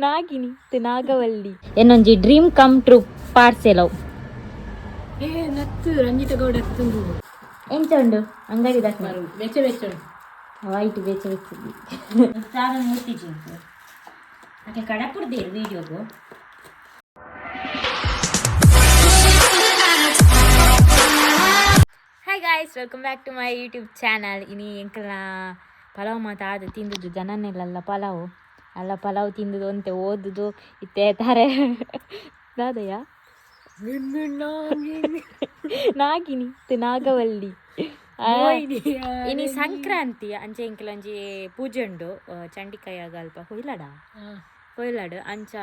ನಾಗಿನಿ ನಾಗವಲ್ಲಿ ಏನೊಂಜಿ dream come true parcel ಅವು ರಂಜಿತ ಗೌಡ ಎಂಚ ಉಂಡು ಅಂಗಡಿ ಬೆಚ್ಚ ವೈಟ್ ಬೆಚ್ಚ ಬೆಚ್ಚಿ ಮೂರ್ತಿಜಿ ಅಕ್ಕೆ ಕಡಪುಡ್ದೇರು ವಿಡಿಯೋಗು hi guys welcome back to my YouTube channel ಇನಿ ಎಂಕಲ್ನ ಪಲಾವ್ ಮಾತಾದ ತಿಂದುದು ಜನನೆಲ್ಲ ಪಲಾವು ಅಲ್ಲ ಪಲಾವ್ ತಿಂದುದು ಅಂತೆ ಓದುದು ಇತ್ತೆ ತಾರೆ ದಾದಯ್ಯ ನಾಗಿನಿ ನಾಗವಲ್ಲಿ ಇನಿ ಸಂಕ್ರಾಂತಿ ಅಂಚೆ ಎಂಕಲೊಂಜಿ ಪೂಜೆ ಉಂಡು ಚಂಡಿಕಾಯಾಗ ಅಲ್ಪ ಕೊಯ್ಲಾಡು ಅಂಚ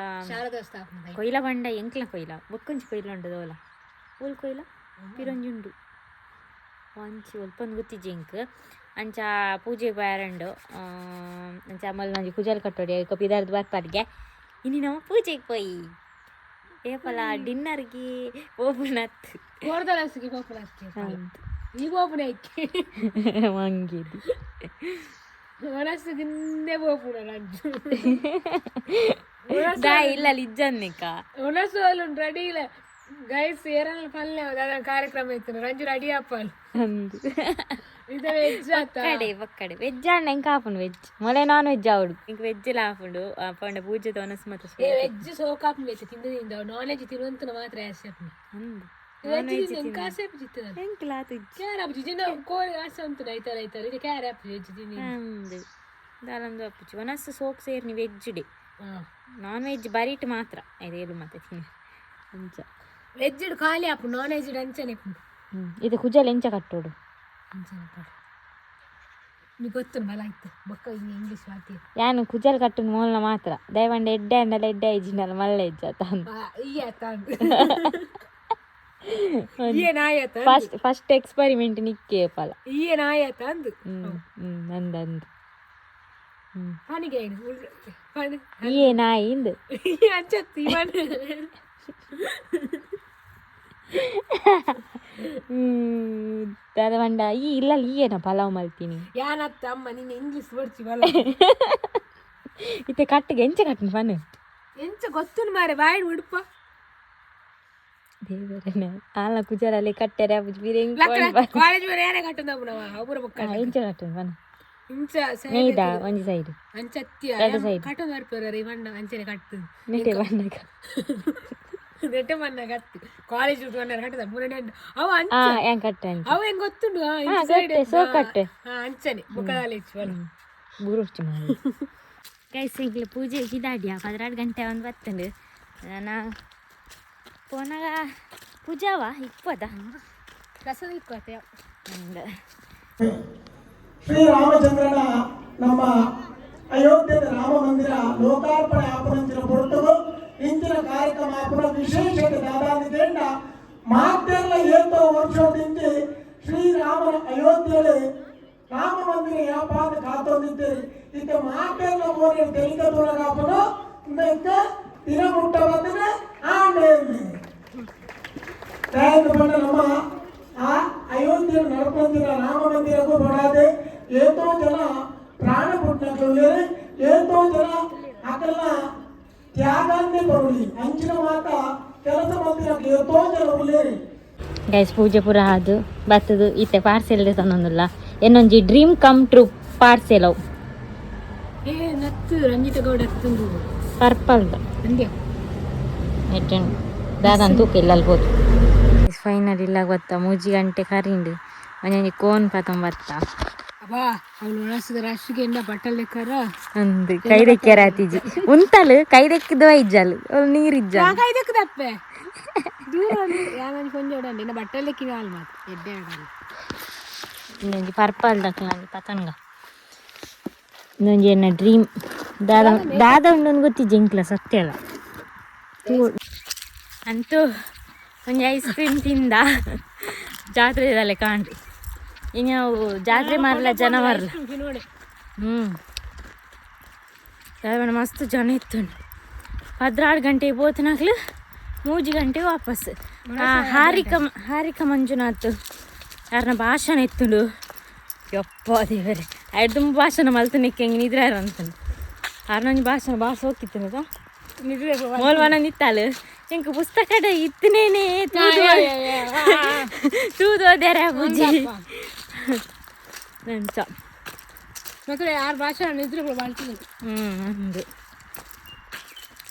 ಕೊಯ್ಲ ಬಂಡ ಎಂಕ್ಲ ಕೊಯ್ಲ ಬೊಕ್ಕೊಂಜಿ ಕೊಯ್ಲ ಉಂಡು ದೋಲ ಊಲ್ ಕೊಯ್ಲ ಪಿರೊಂಜಿ ಉಂಡು ಒಂಚಿ ಒಲ್ಪೊಂದು ಗೊತ್ತಿಜ್ಜಿ ಇಂಕ್ ಅಂಚ ಪೂಜೆ ಬಾರಂಡು ಅಂಚ ಮಲ್ಲೊಂಜಿ ಕುಜಲ್ ಕಟ್ಟೋಡಿ ಪಿದಾರ್ದು ಬರ್ಪಾಡ್ಗೆ ಇನ್ನು ನಾವು ಪೂಜೆಗೆ ಪೋಯಿ ಏಪಲ ಡಿನ್ನರ್ಗೆ ಓಪನತ್ ಮಂಗಿದಿ ಇಲ್ಲ ಇಜ್ಜನ್ನಿಕ ರೆಡಿ ಇಲ್ಲ ಗೈಸ್ ಏರಲ್ಲ ಪಲ್ಲೆ ಕಾರ್ಯಕ್ರಮ ಇತ್ತು ರಂಜು ರೆಡಿ ಅಪ್ಪಲ್ ಪಕ್ಕಡೆ ವೆಜ್ ಅಣ್ಣ ಎಂಕ ಹಾಪುಂಡು ವೆಜ್ ಮೊಲೆ ನಾನ್ ವೆಜ್ ಆವಡು ಇಂಕ ವೆಜ್ ಎಲ್ಲ ಹಾಪುಂಡು ಪಂಡ ಪೂಜೆ ತೋನಸ್ ಮತ್ತೆ ವೆಜ್ ಸೋಕಾಪು ವೆಜ್ ತಿಂದಿಂದ ನಾನ್ ವೆಜ್ ತಿರುವಂತನ ಮಾತ್ರ ಆಸೆ ಒನಸ್ ಸೋಕ್ ಸೇರ್ನಿ ವೆಜ್ ಡೇ ನಾನ್ ವೆಜ್ ಬರೀಟ್ ಮಾತ್ರ ಇದು ಮತ್ತೆ ಅಂಚ ವೆಜ್ ಖಾಲಿ ಆಪು ನಾನ್ ವೆಜ್ ಅಂಚನೆ ಇದು ಕುಜಲ್ ಎಂಚ ಕಟ್ಟೋಡು ಗೊತ್ತು ಬಲ ಆಯ್ತು ಬೊಕ್ಕ ಇಂಗ್ಲೀಷ್ ಮಾತಿ ಯಾನು ಕುಜಲ್ ಕಟ್ಟುನ ಮೂಲ ಮಾತ್ರ ದಯವಂಡ ಎಡ್ಡೆ ಅಂಡಲ್ಲ ಎಡ್ಡೆ ಐಜಿನಲ್ಲ ಮಲ್ಲ ಎಜ್ಜ ಫಸ್ಟ್ ಎಕ್ಸ್ಪರಿಮೆಂಟ್ ನಿಕ್ಕೆ ಪಲ ಏನಾಯತ ಅಂದು ನಂದಂದು ಹನಿಗೆ ಏನಾಯಿ ಇಂದು ಅಂಚತ್ತಿ ದರವಂಡ ಈ ಇಲ್ಲ ಏನ ಪಲಾವ್ ಮಲ್ತೀನಿ ಯಾನತ್ತ ಅಮ್ಮ ನಿನ್ನ ಇಂಗ್ಲಿಷ್ ಬರ್ಚಿ ಬಲ ಇತ್ತೆ ಕಟ್ಟಿಗೆ ಎಂಚ ಕಟ್ಟನು ಫನ್ ಎಂಚ ಗೊತ್ತು ಮಾರೆ ಬಾಯಿ ಉಡುಪ ದೇವರನೆ ಆಲ ಕುಜರಲ್ಲಿ ಕಟ್ಟರೆ ಕಾಲೇಜ್ ಬೇರೆ ಯಾರೇ ಕಟ್ಟದ ಒಬ್ಬರ ಬೊಕ್ಕ ಎಂಚ ಕಟ್ಟನು ಫನ್ ಇಂಚ ಸೈಡ್ ಒಂಜಿ ಸೈಡ್ ಅಂಚತ್ತಿ ಎರಡು ಸೈಡ್ ಕಟ್ಟದ ಬರ್ಪರ ಇವಣ್ಣ ಅಂಚನೆ ಕಟ್ಟು ನೆಟ್ಟೆ ಬಣ್ಣಗ ನೆಟ್ಟೆ ಬಣ್ಣ ಕಟ್ಟಿ ಕಾಲೇಜ್ ಕಟ್ಟದ ಮೂರನೇ ಅವ ಹೆಂಗ್ ಕಟ್ಟೆ ಅವ ಹೆಂಗ್ ಗೊತ್ತುಂಡು ಸೋಕಟ್ಟೆ ಅಂಚನೆ ಮುಖದಲ್ಲಿ ಗುರುಷ್ಟಿ ಮಾಡಿ ಕೈಸಿಗ್ಲು ಪೂಜೆ ಇದಾಡ್ಯಾ 12 ಗಂಟೆ ಒಂದು ಬರ್ತಂಡು ನಾನು ಪೋನಾಗ ಪೂಜಾವ ಇಪ್ಪದ ರಸದ ಇಪ್ಪತ್ತ ಶ್ರೀರಾಮಚಂದ್ರನ ನಮ್ಮ ಅಯೋಧ್ಯದ ರಾಮ ಮಂದಿರ ಲೋಕಾರ್ಪಣೆ ಆಪುನಂಚಿನ ಪೊರ್ತುಗು ಇಂಚಿನ ಕಾರ್ಯಕ್ರಮ ಆಪುನ ವಿಶೇಷತೆ ದಾದಾನಿದೇಂಡ ಮಾತೆಲ್ಲ ಏತೋ ವರ್ಷದಿಂದ ಶ್ರೀರಾಮನ ಅಯೋಧ್ಯೆಯಲ್ಲಿ ರಾಮ ಮಂದಿರ ಯಾಪಾದ ಕಾತೊಂದಿದ್ದೀರಿ ಈಗ ಮಾತೆಲ್ಲ ಮೋರಿಯ ತೆಲಿಕದೊಳಗಾಪುನ ಇದಕ್ಕೆ ದಿನ ಮುಟ್ಟ ಬಂದರೆ ಆಮೇಲೆ ತಯಾರು ಬಂದ ನಮ್ಮ ಆ ಅಯೋಧ್ಯೆಯಲ್ಲಿ ನಡ್ಕೊಂಡಿರೋ ರಾಮ ಮಂದಿರಕ್ಕೂ ಬಡಾದೆ ಏತೋ ಜನ ಪ್ರಾಣ ಪುಟ್ಟಲ್ಲಿ ಏತೋ ಜನ ಅಕಲ್ಲ ತ್ಯಾಗಾನ್ನೇ ಬರಲಿ ಅಂಚಿನ ಮಾತ ಕೆಲಸ ಮಂದಿರಕ್ಕೆ ಏತೋ ಜನ ಉಳ್ಳೇರಿ ಗೈಸ್ ಪೂಜೆ ಪೂರ ಆದು ಬತ್ತದು ಇತ್ತೆ ಪಾರ್ಸೆಲ್ ತಂದೊಂದಿಲ್ಲ ಏನೊಂಜಿ ಡ್ರೀಮ್ ಕಮ್ ಟ್ರೂ ಪಾರ್ಸೆಲ್ ಅವು ರಂಜಿತ ಗೌಡ ಪರ್ಪಲ್ ದಾದಂತೂ ಕೆಲ್ಲಲ್ಬೋದು ಫೈನಲ್ ಇಲ್ಲ ಗೊತ್ತಾ 3 ಗಂಟೆ ಕರಿಂಡು ಒಂಜೊಂಜಿ ಕೋನ್ ಪತಂ ಬರ್ತಾ ಕೈ ದೆಕ್ಕ್ಯಾರ ಆತಿಜಿ ಉಂತಲು ಕೈ ದೆಕ್ಕಿದ ಇಜ್ಜಲು ನೀರಿಜ್ಜ ಇನ್ನೊಂಜಿ ಪರ್ಪಲ್ ದಕ್ಕಲಂಜಿ ಪತಂಗ ಇನ್ನೊಂಜಿ ಎನ್ನ ಡ್ರೀಮ್ ದಾದ ಉಂಡು ಗೊತ್ತಿಜ್ಜಿ ಇಂಕ್ಲ ಸತ್ಯ ಅಲ್ಲ ಅಂತೂ ಒಂಜಿ ಐಸ್ ಕ್ರೀಮ್ ತಿಂದ ಜಾತ್ರೆದಲ್ಲೇ ಕಾಣ್ರಿ ಈಗ ನಾವು ಜಾತ್ರೆ ಮಾರಲ್ಲ ಜನ ಮಾರಲ್ಲ ಮಸ್ತ್ ಜನ ಇತ್ತು 16 ಗಂಟೆಗೆ ಹೋತನಾಗ್ಲು 3 ಗಂಟೆಗೆ ವಾಪಸ್ ಹಾರಿಕ ಮಂಜುನಾಥ್ ಯಾರನ್ನ ಭಾಷಣ ಎತ್ತುಂಡು ಯಪ್ಪ ದೇವರೇ ಆಯ್ತು ತುಂಬ ಭಾಷಣ ಮಲ್ತನಿಕ್ಕೆ ಹೆಂಗೆ ನಿದ್ರೆ ಅಂತಾನೆ ಆರ್ನೊಂದು ಭಾಷಣ ಭಾಷೆ ಹೋಗಿತ್ತು ನಿದ್ರೆ ಮೋಲ್ವನ ನಿತ್ತಾಳು ಹೆಂಗೆ ಪುಸ್ತಕ ಇತ್ತನೇನೆ ತೂದೋದ್ಯಾರ ಬುಜ್ಜಿ ನಂಚ ಮತ್ತೆ ಯಾರು ಭಾಷೆ ನಿದ್ರೆಗಳು ಬಾಳ್ತೀನಿ ಒಂದು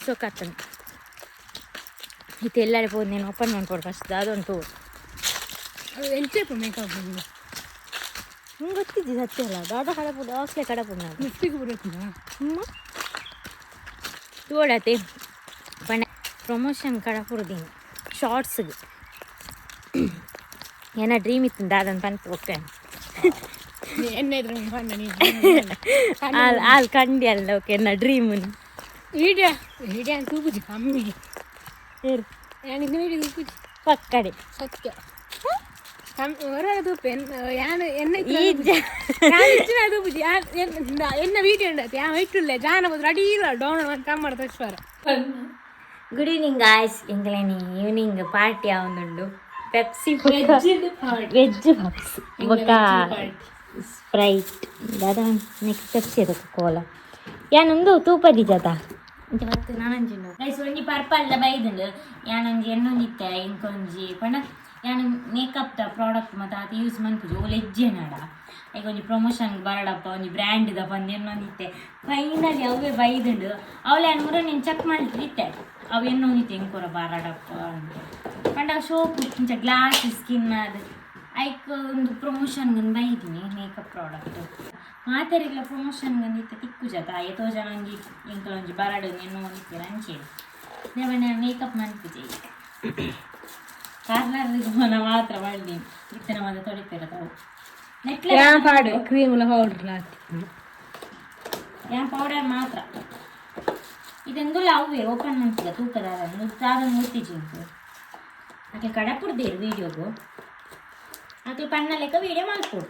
ಸೊ ಕತ್ತನೆ ಇದು ಎಲ್ಲಾಡೆ ಹೋದ್ ನೀನು ಓಪನ್ ಮಾಡ್ಕೊಡು ಫಸ್ಟ್ ಅದೊಂದು ಅದು ಎಂಚೇಪ ಮೇಕಪ್ ಹಿಂಗೆ ಗೊತ್ತಿದ್ದಿ ಸತ್ಯ ಅಲ್ಲ ದಾದ ಕಡಪುದು ಆಸ್ಲೆ ಕಡಪುದು ನಾನು ಮಿಸ್ಟಿಗೆ ಬರುತ್ತೆ ತೋಡತೆ ಪಣ ಪ್ರಮೋಷನ್ ಕಡಪುರದೀನಿ ಶಾರ್ಟ್ಸ್ಗೆ ಏನೋ ಡ್ರೀಮ್ ಇತ್ತು ದಾದನ್ ಪಂತ ಹೋಗ್ತೇನೆ ಎಣ್ಣೆ ಇದ್ರೆ ಪಂಡ ಅಲ್ಲಿ ಕಂಡಿ ಅಲ್ಲ ಓಕೆ ನಾ ಡ್ರೀಮನ್ನು ವಿಡಿಯೋ ವಿಡಿಯೋ ಅಂತ ತೂಪುಜಿ ಕಮ್ಮಿಗೆ ಹೇಳಿ ಯಾನಿಗೆ ವಿಡಿಯೋ ತೂಪುಜಿ ಪಕ್ಕಡೆ ಸತ್ಯ ಹೊರಗೆ ತೂಪು ಯಾನು ಎಣ್ಣೆ ತೂಪುಜಿ ಎನ್ನ ವಿಡಿಯೋ ಉಂಡತ್ತೆ ಯಾವ ಇಟ್ಟುಲ್ಲ ಜಾನ ಬಂದು ರೆಡಿ ಇಲ್ಲ ಡೌನ್ಲೋಡ್ ಮಾಡಿ ಕಮ್ಮಿ ಮಾಡ್ತಾ ಇಷ್ಟವಾರ ಗುಡ್ ಈವ್ನಿಂಗ್ ಗಾಯ್ಸ್ ಎಂಗ್ಲೇನಿ ಈವ್ನಿಂಗ್ ಪಾರ್ಟಿ ಯಾವೊಂದುಂಡು ಪೆಪ್ಸಿ ವೆಜ್ ಪಪ್ಸ್ ಬೊಕ್ಕ ಸ್ಪ್ರೈಟ್ ದಾದ ನೆಕ್ಸ್ಟ್ ಪೆಪ್ಸಿ ಅದಕ್ಕೆ ಕೋಲ ಯಾನೊಂದು ತೂಪದಿ ಜಾತ ಮತ್ತೆ ನಾನಂಜಿಂಡು ಗೈಸ್ ಒಂಜಿ ಪರ್ಪಲ್ದ ಬೈದುಂಡು ಯಾನೊಂಜಿ ಎನ್ನೊಂದಿತ್ತೆ ಇಂಕೊಂಜಿ ಪಂಡ ಯಾನು ಮೇಕಪ್ ಪ್ರಾಡಕ್ಟ್ ಮತ್ತು ಅದು ಯೂಸ್ ಮಾಡ್ತಿದ್ದೆ ಓ ಲೆಜ್ಜೆ ನಾಡ ಈಗ ಒಂಜಿ ಪ್ರಮೋಷನ್ಗೆ ಬರಡಪ್ಪ ಒಂಜಿ ಬ್ರ್ಯಾಂಡ್ದ ಬಂದು ಎನ್ನೊಂದಿತ್ತೆ ಫೈನಲಿ ಅವೇ ಬೈದುಂಡು ಅವಳೆ ಅನ್ಮೂರ ನೀನು ಚೆಕ್ ಮಾಡಿಟ್ಟಿತ್ತೆ ಅವು ಎನ್ನೊಂದಿತ್ತೆ ಹೆಂಗೆ ಬರಡಪ್ಪ ಅಂತ ಪಂಡ ಶೋಪ್ ಇಂಚ ಗ್ಲಾಸ್ ಸ್ಕಿನ್ ಅದು ಐಕ್ ಒಂದು ಪ್ರಮೋಷನ್ಗೆ ಬೈದೀನಿ ಮೇಕಪ್ ಪ್ರಾಡಕ್ಟ್ ಮಾತಾರಿಲ್ಲ ಪ್ರಮೋಷನ್ಗೆ ಅಂದಿತ್ತು ತಿಕ್ಕು ಜತ ಎಷ್ಟೋ ಜನ ಒಂಜಿ ಇಂಕಲೊಂಜಿ ಬರಡು ಎನ್ನೋ ಒಂದಿತ್ತು ರಂಚೇರಿ ದೇವಣ್ಣ ಮೇಕಪ್ ಮಾಡ್ತಿದ್ದೆ ಪಾರ್ಲರ್ಗೆ ಮನ ಮಾತ್ರ ಮಾಡಿ ಇತ್ತನ ಮಾತ್ರ ತೊಳಿತಾರೆ ತಾವು ಪಾಡು ಕ್ರೀಮ್ ಪೌಡರ್ ಯಾ ಪೌಡರ್ ಮಾತ್ರ ಇದೊಂದು ಅವೇ ಓಪನ್ ಮಾಡ್ತಿದ್ದ ತೂಕದ ಅದನ್ನು ಗೊತ್ತಿಜ್ಜು ಅಕ್ಕೆ ಕಡಪುಡ್ದೇರು ವೀಡಿಯೋಗು ಅಕ್ಕೆ ಪಣ್ಣ ಲೆಕ್ಕ ವೀಡಿಯೋ ಮಾಡ್ಕೊಡು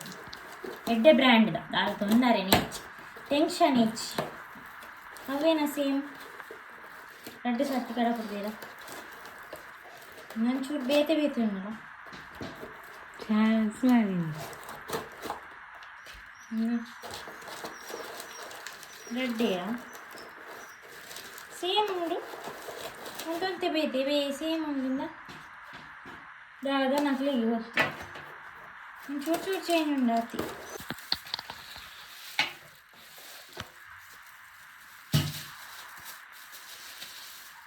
ಎಡ್ಡೆ ಬ್ರ್ಯಾಂಡ್ದ ದಾದ ತೊಂದರೆ ನೀಚ್ ಟೆನ್ಷನ್ ಈಚ್ ಅವೇನ ಸೇಮ್ ಎರಡು ಸರ್ತಿ ಕಡಪುಡ್ದೇರ ಮಂಚೂರು ಬೇತೆ ಬೇತೆ ಉಂಟು ರೆಡ್ಡೆಯಾ ಸೇಮ್ ಉಂಡು ಉಂಟಂತೆ ಬೇತೆ ಸೇಮ್ ಉಂಡಿಂದ ದಾದ ನಕ್ಲಿಗೆ ಗೊತ್ತು ಚೂರು ಚೂರು ಚೇಂಜ್ ಉಂಡಾತಿ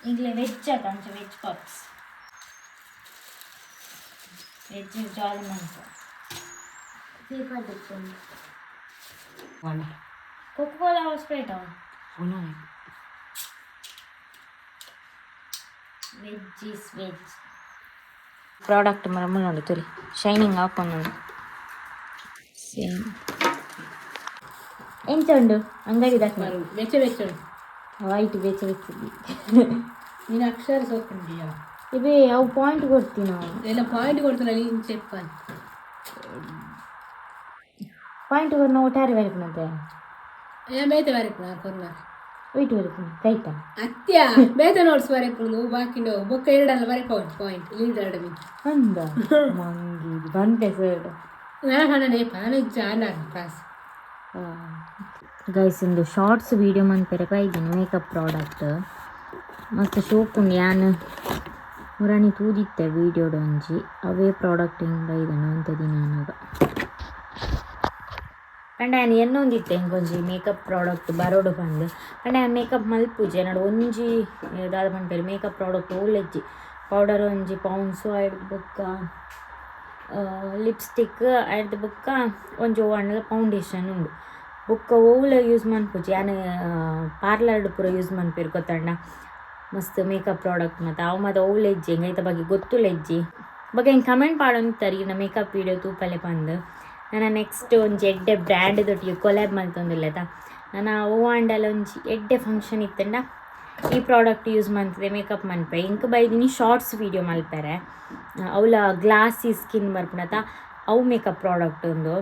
ಈಗಲೇ ವೆಜ್ ಆತ ವೆಜ್ ಪಪ್ಸ್ ವೆಜ್ ಜಾಲಿ ಮಾಡ್ಕೊ ಪೇಪರ್ ತೆಕ್ಕೊಂಡು ಕೊಕ್ಕೋ ಕೋಲಾ ಸ್ಪ್ರೈಟ್ ಅವ ವೆಜ್ ಈಸ್ ವೆಜ್ ಪ್ರಾಡಕ್ಟ್ ಮರಮುಂಡು ತುರಿ ಶೈನಿಂಗ್ ಹಾಕೊಂಡು ಸೇಮ್ ಎಂತ ಉಂಡು ಅಂಗಡಿ ದಾಖಲೆ ಬೆಚ್ಚ ಬೆಚ್ಚ ವೈಟ್ ಬೆಚ್ಚ ಬೆಚ್ಚಿದ್ದಿ ನೀನು ಅಕ್ಷರ ಸೋಕೊಂಡಿಯಾ ಇವೇ ಅವು ಪಾಯಿಂಟ್ ಕೊಡ್ತೀನಿ ನಾವು ಎಲ್ಲ ಪಾಯಿಂಟ್ ಕೊಡ್ತಾನೆ ನೀನು ಚೆಕ್ ಪಾಯಿಂಟ್ ಕೊಡ್ನ ಒಟ್ಟಾರೆ ವರಕನಂತೆ ಬೇತೆ ವರಕನ ಕೊರ್ನ ವೈಟ್ ವರಕನ ಕೈತ ಅತ್ಯ ಬೇತೆ ನೋಟ್ಸ್ ವರಕನು ಬಾಕಿಂಡು ಬೊಕ್ಕ ಎರಡಲ್ಲ ವರಕ ಪಾಯಿಂಟ್ ಲೀಡರ್ ಮೀ ಅಂದ ಮಂಗಿ ಬಂದೆ ಸರ್ ನಾನು ಜಾನ ಪಾಸ್ ಗೈಸ್ ಇಂದು ಶಾರ್ಟ್ಸ್ ವೀಡಿಯೋ ಮಂತ್ಪೆರೆ ಬೈದಿನಿ ಮೇಕಪ್ ಪ್ರಾಡಕ್ಟ್ ಮತ್ತು ಶೋಪುಂಡು ಯಾನು ಮುರಾಣಿ ತೂದಿತ್ತೆ ವೀಡಿಯೋಡ ಒಂಜಿ ಅವೇ ಪ್ರಾಡಕ್ಟ್ ಹಿಂಗೆ ಬೈದನ ಅಂತ ದಿನಾನಾಗ ಪಂಡ ನಾನು ಎನ್ನೊಂದಿತ್ತೆ ಹಿಂಗೊಂಜಿ ಮೇಕಪ್ ಪ್ರಾಡಕ್ಟ್ ಬರೋಡು ಬಂದು ಪಂಡ ಮೇಕಪ್ ಮಲ್ಪುಜಿ ನಡು ಒಂಜಿ ದಾದ ಪಂಪೇರು ಮೇಕಪ್ ಪ್ರಾಡಕ್ಟ್ ಒಳ್ಳೆಜ್ಜಿ ಪೌಡರ್ ಒಂಜಿ ಪೌನ್ಸು ಆಯ್ದು ಬೊಕ್ಕ ಲಿಪ್ಸ್ಟಿಕ್ ಆಯ್ದು ಬೊಕ್ಕ ಒಂಜಿ ಒಣ್ಣದ ಫೌಂಡೇಶನ್ ಉಂಡು ಬೊಕ್ಕ ಓವ್ಲ ಯೂಸ್ ಮನ್ಪುಜಿ ಯಾನು ಪಾರ್ಲರ್ಡ್ ಪೂರ ಯೂಸ್ ಮನ್ಪೇರು ಗೊತ್ತಂಡ ಮಸ್ತ್ ಮೇಕಪ್ ಪ್ರಾಡಕ್ಟ್ ಮತ್ತು ಅವು ಮತ್ತು ಓವ್ಲ ಹೆಜ್ಜೆ ಹಿಂಗೆ ಐತ ಬಗ್ಗೆ ಗೊತ್ತುಲ್ಲ ಹೆಜ್ಜಿ ಬಗ್ಗೆ ಹಿಂಗೆ ಕಮೆಂಟ್ ಮಾಡೋಂತಾರೆ ನಾ ಮೇಕಪ್ ವೀಡಿಯೋ ತೂಪಲ್ಲೇ ಬಂದು ನಾನು ನೆಕ್ಸ್ಟ್ ಒಂಜಿ ಎಡ್ಡೆ ಬ್ರ್ಯಾಂಡ್ದೊಟ್ಟಿಗೆ ಕೊಲ್ಯಾಬ್ ಮಲ್ತೊಂದುಲ್ಲೆತ ನಾನು ಓವಾಂಡಲ ಒಂಜಿ ಎಡ್ಡೆ ಫಂಕ್ಷನ್ ಇತ್ತಂಡ ಈ ಪ್ರಾಡಕ್ಟ್ ಯೂಸ್ ಮಾಡ್ತದೆ ಮೇಕಪ್ ಮನ್ಪೆ ಇಂಕ ಬೈದಿನಿ ಶಾರ್ಟ್ಸ್ ವೀಡಿಯೋ ಮಲ್ಪೆರೆ ಅವಳ ಗ್ಲಾಸಿ ಸ್ಕಿನ್ ಬರ್ಪುನತ ಅವು ಮೇಕಪ್ ಪ್ರಾಡಕ್ಟ್ ಒಂದು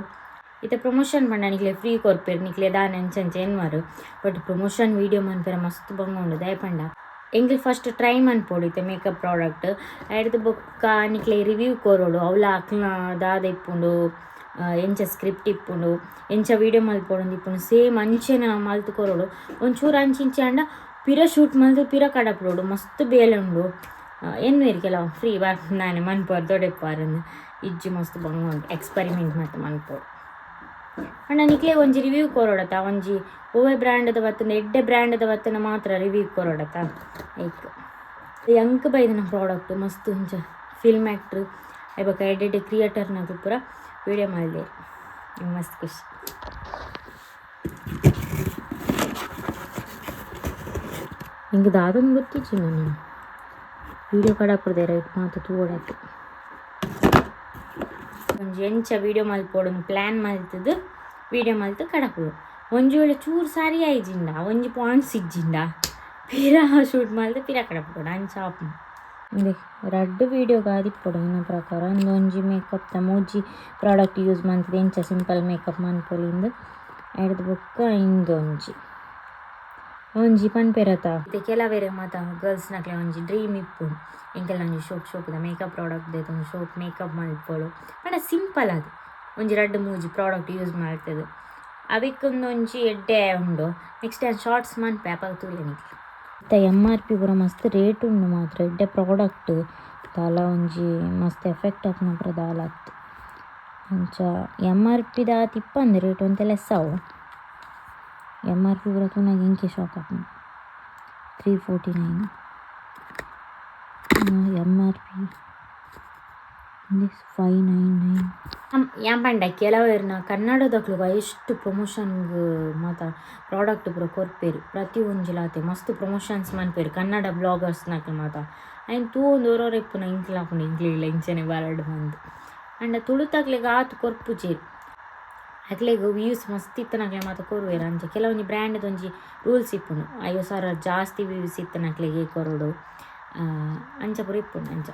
ಇತ್ತೆ ಪ್ರಮೋಷನ್ ಪಂಡ ನಿಕ್ಲೆ ಫ್ರೀ ಕೊರ್ಪೇರು ನಿಕ್ಲೆ ದಾನ ಅಂಚಂಚೆ ಏನ್ಮಾರು ಬಟ್ ಪ್ರಮೋಷನ್ ವೀಡಿಯೋ ಮನ್ಪೆರೆ ಮಸ್ತ್ ಬಂಗೊಂಡು ದಯಪಂಡ ಎಂಗ್ಲಿ ಫಸ್ಟ್ ಟ್ರೈ ಮನ್ಪೊಡಿತ್ತೆ ಮೇಕಪ್ ಪ್ರಾಡಕ್ಟ್ ಆಯ್ದು ಬೊಕ್ಕ ನಿಕ್ಲೆ ರಿವ್ಯೂ ಕೊರೋಡು ಅವಳ ಅಕ್ಲ ದಾದ ಇಪ್ಪುಂಡು ಎಂಚ ಸ್ಕ್ರಿಪ್ಟ್ ಇಪ್ಪುಂಡು ಎಂಚ ವೀಡಿಯೋ ಮಲ್ಪೊಡು ಇಪ್ಪುಂಡು ಸೇಮ್ ಅಂಚೆನ ಮಲ್ತು ಕೊರೋಡು ಒಂಚೂರು ಅಂಚಿಂಚೆ ಅಂಡ ಪಿರ ಶೂಟ್ ಮಲ್ತು ಪಿರ ಕಡಪುಡು ಮಸ್ತ್ ಬೇಲೆ ಉಂಡು ಎನ್ನುವೇರು ಕೆಲವು ಫ್ರೀ ನಾನೇ ಮನ್ಪೋರು ದೊಡ್ಡೆಪ್ಪಾರಂದು ಇಜ್ಜಿ ಮಸ್ತ್ ಬಂಗ ಉಂಟು ಎಕ್ಸ್ಪೆರಿಮೆಂಟ್ ಮತ್ತು ಮನ್ಪೋಡು ಅಂಡ ನಿಕ್ಲೆ ಒಂಜಿ ರಿವ್ಯೂ ಕೊರೋಡತ್ತ ಒಂಜಿ ಓವೆ ಬ್ರ್ಯಾಂಡದ ಬತ್ತನ ಎಡ್ಡೆ ಬ್ರ್ಯಾಂಡದ ಬತ್ತನ ಮಾತ್ರ ರಿವ್ಯೂ ಕೊರೋಡತ್ತ ಲೈಕ್ ಎಂಕ್ ಬೈದಿನ ಪ್ರಾಡಕ್ಟ್ ಮಸ್ತ್ ಇಂಚ ಫಿಲ್ಮ್ ಆ್ಯಕ್ಟ್ರ್ ಇವಾಗ ಎಡ್ಡೆ ಕ್ರಿಯೇಟರ್ನಾಗ ಪೂರ ವೀಡಿಯೋ ಮಾಡಿದೆ ಮಸ್ತ್ ಖುಷಿ. ಹಿಂಗೆ ದಾದೊಂದು ಗೊತ್ತಿಚ್ಚಿ ನಾನು ವೀಡಿಯೋ ಕಡಪುರದೆ ರೈಟ್ ಮಾತು ತೂಡಾಯ್ತು ಒಂಜಿ ಎಂಚ ವೀಡಿಯೋ ಮಲ್ಪೋಡು ಪ್ಲ್ಯಾನ್ ಮಲ್ತದು ವೀಡಿಯೋ ಮಲ್ತು ಕಡಪುಡು ಒಂಜಿ ವೇಳೆ ಚೂರು ಸಾರಿ ಆಯ್ಜಿಂಡ ಒಂಜಿ ಪಾಯಿಂಟ್ಸ್ ಇಜ್ಜಿಂಡ ಪಿರ ಶೂಟ್ ಮಲ್ತು ಪಿರ ಕಡಪುಡು ಅಂಚ ಆಪ್ ಅದೇ ರಡ್ಡು ವೀಡಿಯೋಗೆ ಆದಿಪ್ಪುಡು ನನ್ನ ಪ್ರಕಾರ ಒಂದೊಂಜಿ ಮೇಕಪ್ ಮೂಜಿ ಪ್ರಾಡಕ್ಟ್ ಯೂಸ್ ಮಾಡ್ತದೆ ಎಂಚ ಸಿಂಪಲ್ ಮೇಕಪ್ ಮನ್ಪೊಲಿಂದು ಎಡ್ದು ಬೊಕ್ಕ ಒಂಜಿ ಪನ್ಪೆರತ ಇದು ಕೆಲವೇರೆ ಮಾತ ಗರ್ಲ್ಸ್ನಾಗ್ಲೆ ಒಂಜಿ ಡ್ರೀಮ್ ಇಪ್ಪುಡು ಇಂಕೆಲ್ಲ ಒಂಜಿ ಶೋಕ್ದ ಮೇಕಪ್ ಪ್ರಾಡಕ್ಟ್ ದೈತೆ ಒಂದು ಶೋಕ್ ಮೇಕಪ್ ಮಲ್ಪೊಡು ಬಟ್ ಸಿಂಪಲ್ ಅದು ಒಂಜಿ ರಡ್ಡು ಮೂಜಿ ಪ್ರಾಡಕ್ಟ್ ಯೂಸ್ ಮಾಡ್ತದೆ ಅವಿಕ್ಕೊಂದೊಂಜಿ ಎಡ್ಡೆ ಉಂಡು ನೆಕ್ಸ್ಟ್ ಟೈಮ್ ಶಾರ್ಟ್ಸ್ ಮನ್ಪೆ ಅಪ್ಪ ತೂಲೆನಿಕ್ಲೆ ಮತ್ತು MRP ಪೂರ ಮಸ್ತ್ ರೇಟ್ ಉಂಡು ಮಾತ್ರ ಎಡ್ಡೆ ಪ್ರಾಡಕ್ಟ್ ದಾಲ ಒಂಜಿ ಮಸ್ತ್ ಎಫೆಕ್ಟ್ ಆಪುನ ಪೂರ ದಾಲತ್ತು ಅಂಚ MRP ದಾತ್ ಇಪ್ಪಂದು ರೇಟ್ ಒಂತೆ ಲೆಸ್ ಅವು MRP ಪೂರ ತೂನಾಗ ಇಂಕೆ ಶಾಕ್ ಆಪುಂಡು 349 MRP 599 ಯಾಂಪಂಡ ಕೆಲವೇರ್ನ ಕನ್ನಡದಕ್ಲು ಎಷ್ಟು ಪ್ರಮೋಷನ್ಗ್ ಮಾತ ಪ್ರಾಡಕ್ಟ್ ಪೂರ ಕೊರ್ಪೇರು ಪ್ರತಿ ಒಂಜಿಲಾತೆ ಮಸ್ತ್ ಪ್ರಮೋಷನ್ಸ್ ಮನ್ಪೇರು ಕನ್ನಡ ಬ್ಲಾಗರ್ಸ್ನಾಕ್ಲು ಮಾತ ಆಯ್ನು ತೂ ಒಂದು ಓರೋರು ಇಪ್ಪುನ ಇಂಕ್ಲಾಪುಂಡು ಇಂಕ್ಲಿಲ್ಲ ಇಂಚನೆ ಬರಡು ಬಂದು ಅಂಡ ತುಳುತಾಗ್ಲಿಗೆ ಆತು ಕೊರ್ಪುಜೇರು ಅಕ್ಲೆಗ್ ವ್ಯೂಸ್ ಮಸ್ತ್ ಇತ್ತನಕ್ಲೆ ಮಾತ ಕೊರುವೇರು ಅಂಚ ಕೆಲವೊಂಜಿ ಬ್ರ್ಯಾಂಡದ ಒಂಜಿ ರೂಲ್ಸ್ ಇಪ್ಪುಂಡು 50,000 ಜಾಸ್ತಿ ವ್ಯೂಸ್ ಇತ್ತನಕ್ಲೆಗೆ ಕೊರೋಡು ಅಂಚ ಪೂರ ಇಪ್ಪುಂಡು ಅಂಚ